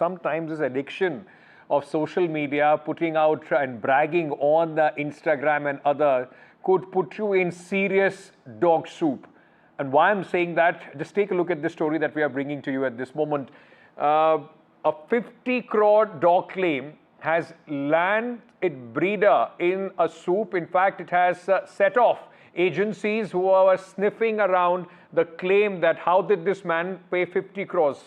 sometimes this addiction of social media, putting out and bragging on the Instagram and other, could put you in serious dog soup. And why I'm saying that, just take a look at the story that we are bringing to you at this moment. A 50 crore dog claim has landed its breeder in a soup. In fact, it has set off agencies who are sniffing around the claim that how did this man pay 50 crores.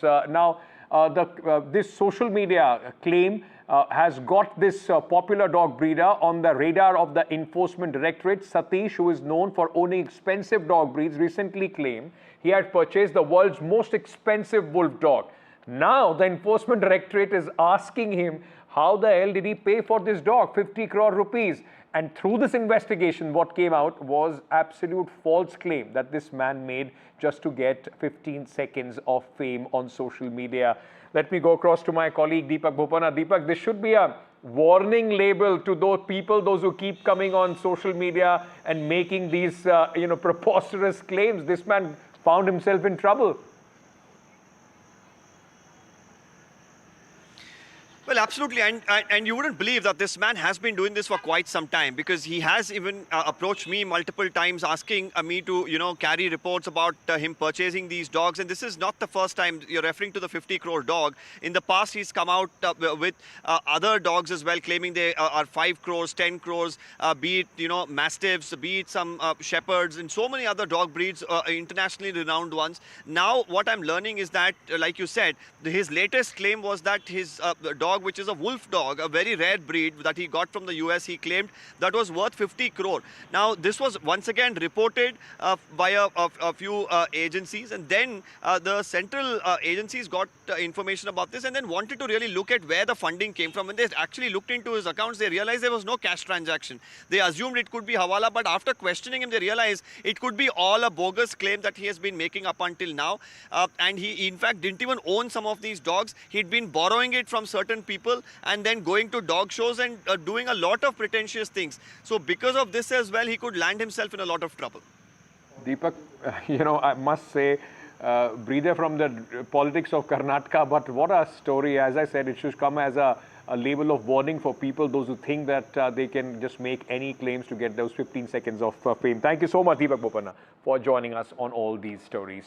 This social media claim has got this popular dog breeder on the radar of the Enforcement Directorate. Satish, who is known for owning expensive dog breeds, recently claimed he had purchased the world's most expensive wolf dog. Now, the Enforcement Directorate is asking him how the hell did he pay for this dog, 50 crore rupees. And through this investigation, what came out was absolute false claim that this man made just to get 15 seconds of fame on social media. Let me go across to my colleague Deepak Bopanna. Deepak, this should be a warning label to those people, those who keep coming on social media and making these, preposterous claims. This man found himself in trouble. Well, absolutely, and you wouldn't believe that this man has been doing this for quite some time, because he has even approached me multiple times asking me to, carry reports about him purchasing these dogs. And this is not the first time. You're referring to the 50 crore dog. In the past, he's come out with other dogs as well, claiming they are 5 crores, 10 crores, be it, mastiffs, be it some shepherds, and so many other dog breeds, internationally renowned ones. Now, what I'm learning is that, like you said, his latest claim was that his dog, which is a wolf dog, a very rare breed that he got from the US, he claimed that was worth 50 crore. Now, this was once again reported by a few agencies, and then the central agencies got information about this and then wanted to really look at where the funding came from. When they actually looked into his accounts, they realized there was no cash transaction. They assumed it could be Hawala, but after questioning him, they realized it could be all a bogus claim that he has been making up until now. And he, in fact, didn't even own some of these dogs. He'd been borrowing it from certain people and then going to dog shows and doing a lot of pretentious things. So because of this as well, he could land himself in a lot of trouble. Deepak, I must say, breather from the politics of Karnataka, but what a story. As I said, it should come as a label of warning for people, those who think that they can just make any claims to get those 15 seconds of fame. Thank you so much, Deepak Bopanna, for joining us on all these stories.